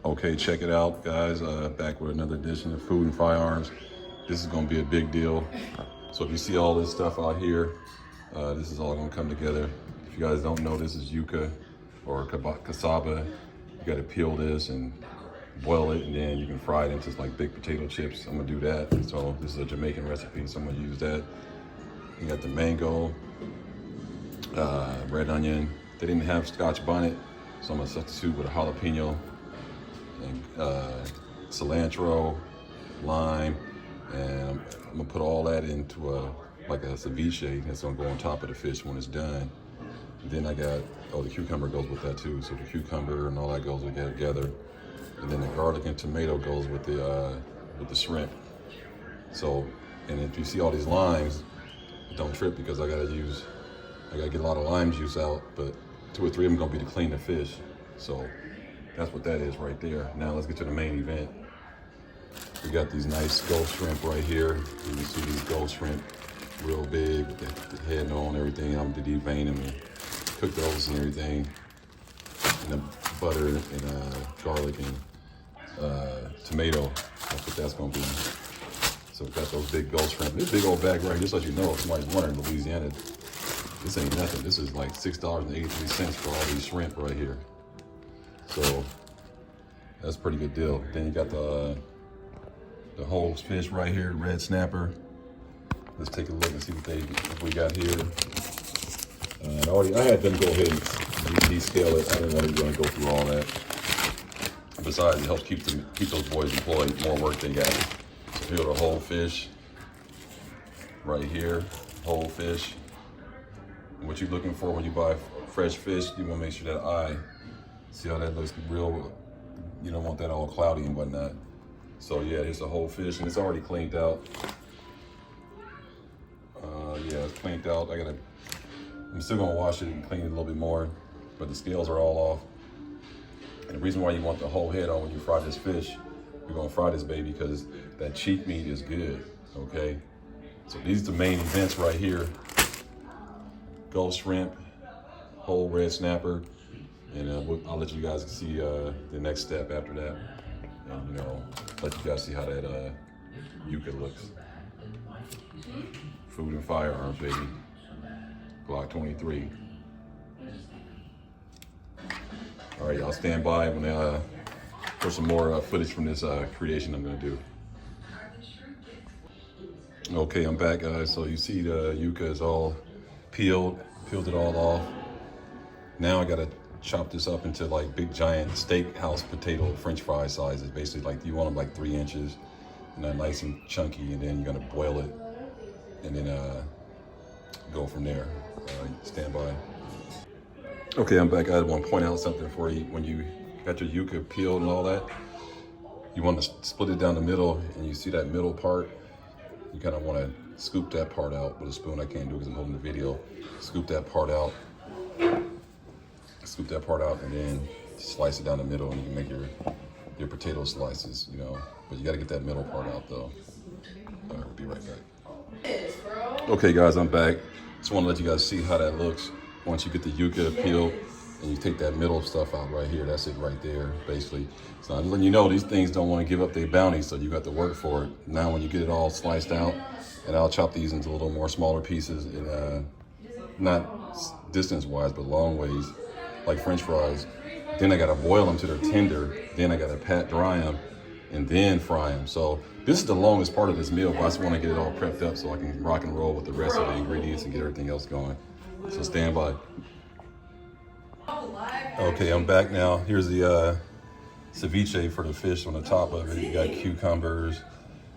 Okay, check it out, guys. Back with another edition of Food and Firearms. This is going to be a big deal. So if you see all this stuff out here, this is all going to come together. If you guys don't know, this is yucca or cassava. You got to peel this and boil it, and then you can fry it into like big potato chips. I'm going to do that. So this is a Jamaican recipe, so I'm going to use that. You got the mango, red onion. They didn't have Scotch bonnet, so I'm going to substitute with a jalapeno. And cilantro, lime, and I'm gonna put all that into like a ceviche that's gonna go on top of the fish when it's done. And then I got, the cucumber goes with that too. So the cucumber and all that goes together. And then the garlic and tomato goes with the shrimp. So, and if you see all these limes, don't trip because I gotta get a lot of lime juice out, but 2 or 3 of them gonna be to clean the fish. So that's what that is right there. Now let's get to the main event. We got these nice gold shrimp right here. You can see these gold shrimp, real big with the head on and everything. I'm gonna devein them and cook those and everything. And the butter and garlic and tomato. That's what that's gonna be. So we got those big gold shrimp. This big old bag right here, just so you know, if somebody's wondering, Louisiana, this ain't nothing. This is like $6.83 for all these shrimp right here. So that's a pretty good deal. Then you got the whole fish right here, red snapper. Let's take a look and see what we got here. I had them go ahead and descale it. I didn't want to go through all that. Besides, it helps keep those boys employed. More work they got. So here the whole fish right here, whole fish. What you're looking for when you buy fresh fish, you want to make sure that eye. See how that looks real, you don't want that all cloudy and whatnot. So yeah, it's a whole fish and it's already cleaned out. Yeah, it's cleaned out. I'm still gonna wash it and clean it a little bit more, but the scales are all off. And the reason why you want the whole head on when you fry this fish, we're gonna fry this baby because that cheek meat is good, okay? So these are the main events right here. Gold shrimp, whole red snapper, and I'll let you guys see the next step after that, and let you guys see how that yucca looks. Food and Firearms, baby. Glock 23. All right, y'all stand by when for some more footage from this creation I'm gonna do. Okay, I'm back, guys. So you see the yucca is all peeled it all off. Now I gotta chop this up into like big giant steakhouse potato French fry sizes. Basically, like you want them like 3 inches, and then nice and chunky, and then you're gonna boil it, and then go from there. All right, stand by. Okay, I'm back. I want to point out something for you. When you got your yucca peeled and all that, you want to split it down the middle, and you see that middle part. You kind of want to scoop that part out with a spoon. I can't do it because I'm holding the video. Scoop that part out. Scoop that part out and then slice it down the middle, and you can make your potato slices, But you got to get that middle part out though. All right, we'll be right back. Okay, guys, I'm back. Just want to let you guys see how that looks once you get the yucca peeled and you take that middle stuff out right here. That's it right there, basically. So I'm letting you know these things don't want to give up their bounty, so you got to work for it. Now when you get it all sliced out, and I'll chop these into a little more smaller pieces, and not distance-wise, but long ways, like French fries. Then I gotta boil them till they're tender. Then I gotta pat dry them and then fry them. So this is the longest part of this meal, but I just wanna get it all prepped up so I can rock and roll with the rest of the ingredients and get everything else going. So stand by. Okay, I'm back now. Here's the ceviche for the fish. On the top of it, you got cucumbers,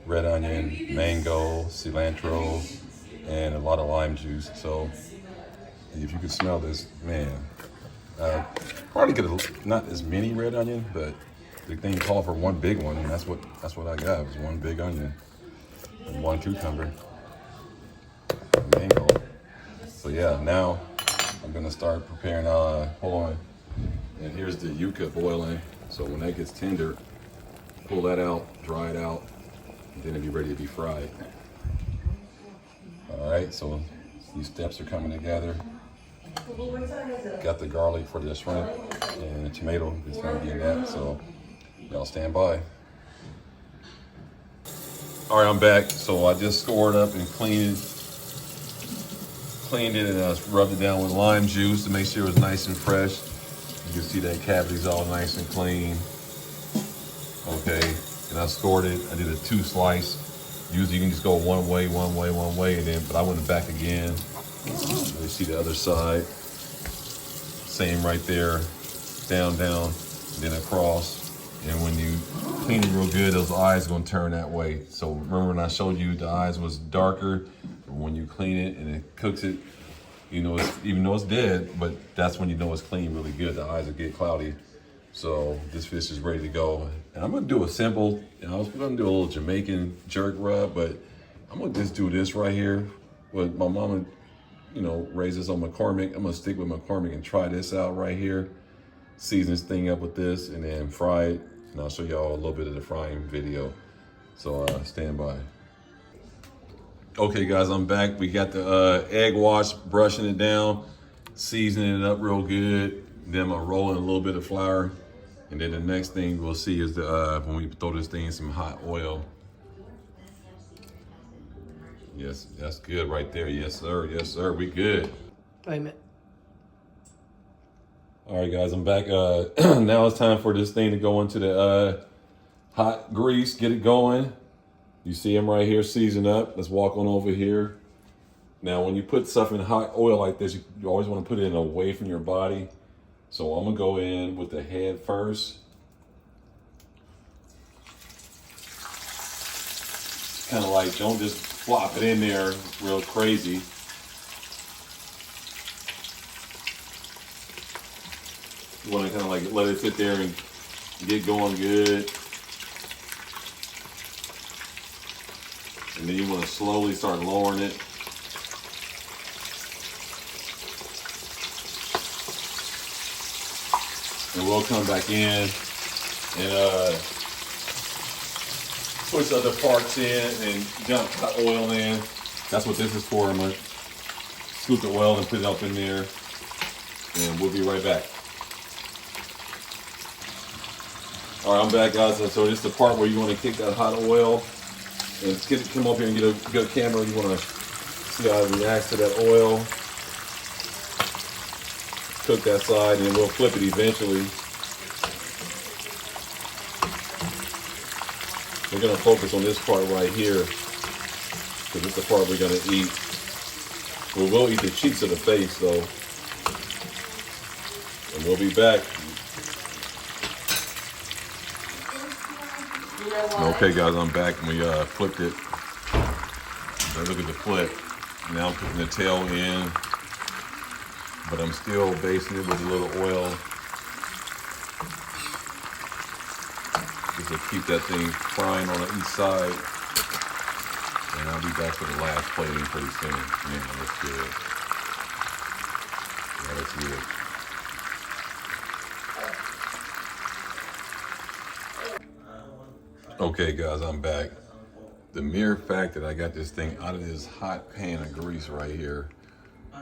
red onion, mango, cilantro, and a lot of lime juice. So if you could smell this, man, probably could have not as many red onion, but the thing called for one big one, and that's what I got. It was one big onion and one cucumber, mango. So yeah, now I'm gonna start preparing. Hold on, and here's the yucca boiling. So when that gets tender, pull that out, dry it out, and then it'll be ready to be fried. All right, so these steps are coming together. Got the garlic for the shrimp and the tomato is going to be in that. So Y'all stand by. All right, I'm back. So I just scored up and cleaned it, and I rubbed it down with lime juice to make sure it was nice and fresh. You can see that cavity's all nice and clean. Okay, and I scored it. I did a 2 slice. Usually you can just go one way, and then, but I went back again. You see the other side. Same right there, down, then across. And when you clean it real good, those eyes are gonna turn that way. So remember when I showed you the eyes was darker? When you clean it and it cooks it, you know, even though it's dead, but that's when you know it's clean really good. The eyes will get cloudy. So this fish is ready to go. And I'm gonna do a simple, I was gonna do a little Jamaican jerk rub, but I'm gonna just do this right here. What my mama, raised us on McCormick. I'm gonna stick with McCormick and try this out right here. Season this thing up with this and then fry it. And I'll show y'all a little bit of the frying video. So stand by. Okay guys, I'm back. We got the egg wash, brushing it down, seasoning it up real good. Then I'm gonna roll in a little bit of flour. And then the next thing we'll see is when we throw this thing in some hot oil. Yes, that's good right there. Yes sir, we good. Wait a minute. All right, guys, I'm back. Now it's time for this thing to go into the hot grease, get it going. You see them right here, seasoned up. Let's walk on over here. Now, when you put stuff in hot oil like this, you always want to put it away from your body. So I'm gonna go in with the head first. Kind of like, don't just flop it in there real crazy. You want to kind of like let it sit there and get going good. And then you want to slowly start lowering it. And we'll come back in and push other parts in and dump hot oil in. That's what this is for. I'm going to scoop the oil and put it up in there. And we'll be right back. All right, I'm back, guys. So this is the part where you want to kick that hot oil and come up here and get a good camera. You want to see how it reacts to that oil. Cook that side, and then we'll flip it eventually. We're gonna focus on this part right here, because it's the part we're gonna eat. We will eat the cheeks of the face though. And we'll be back. Okay guys, I'm back and we flipped it. Look at the flip. Now I'm putting the tail in, but I'm still basting it with a little oil. Just to keep that thing frying on each side. And I'll be back for the last plating pretty soon. Man, that's good. Yeah, that's good. Okay guys, I'm back. The mere fact that I got this thing out of this hot pan of grease right here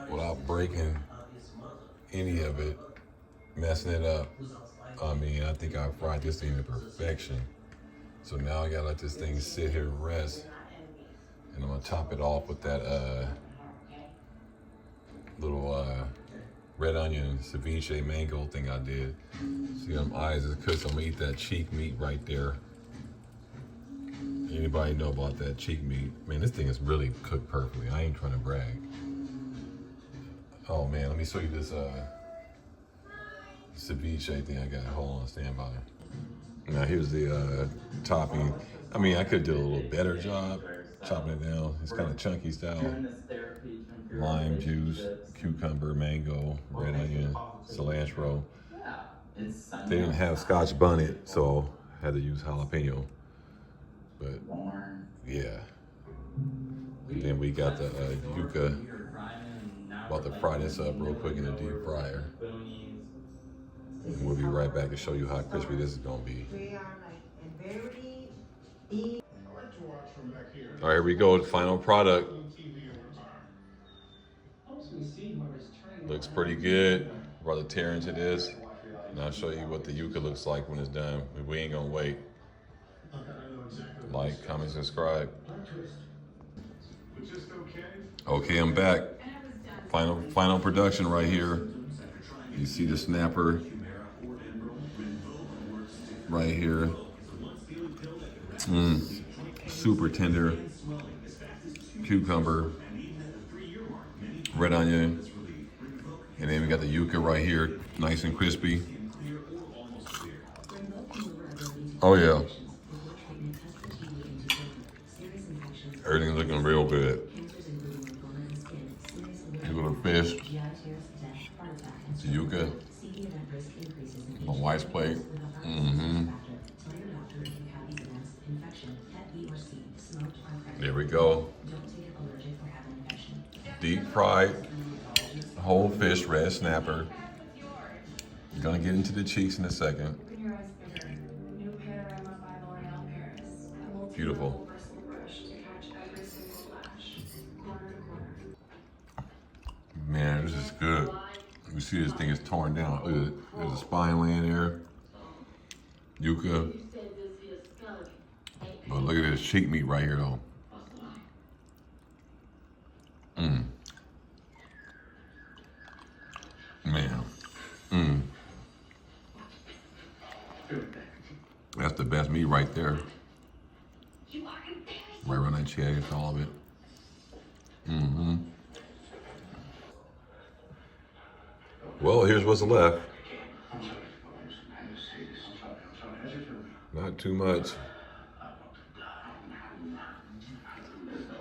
without breaking any of it, messing it up. I mean, I think I fried this thing to perfection. So now I gotta let this thing sit here and rest. And I'm gonna top it off with that little red onion ceviche mango thing I did. See them eyes is cooked, so I'm gonna eat that cheek meat right there. Anybody know about that cheek meat? Man, this thing is really cooked perfectly. I ain't trying to brag. Oh man, let me show you this ceviche thing I got. Hold on, stand by. Now here's the topping. I mean, I could do a little better job chopping it down. It's kind of chunky style. Lime juice, cucumber, mango, red onion, cilantro. They didn't have Scotch bonnet, so I had to use jalapeno. But yeah. And then we got the yucca. About to fry this up real quick in the deep fryer. And we'll be right back to show you how crispy this is gonna be. All right, here we go, the final product. Looks pretty good. Brother tear into this. And I'll show you what the yucca looks like when it's done. We ain't gonna wait. Like, comment, subscribe. Okay, I'm back. Final production right here. You see the snapper right here. Super tender cucumber, red onion, and then we got the yucca right here, nice and crispy. Oh yeah. Everything's looking real good. Here's a little fish. The yucca. My wife's plate. There we go. Deep fried whole fish red snapper. I'm gonna get into the cheeks in a second. Beautiful. Man, this is good. You see this thing is torn down. Look at it. There's a spine laying there. Yucca. But look at this cheek meat right here though. Man. That's the best meat right there. Right around that chest, all of it. Well, here's what's left. Not too much.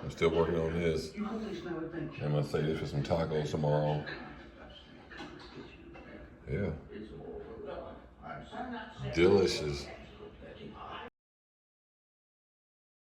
I'm still working on this. I'm gonna save this for some tacos tomorrow. Yeah. Delicious.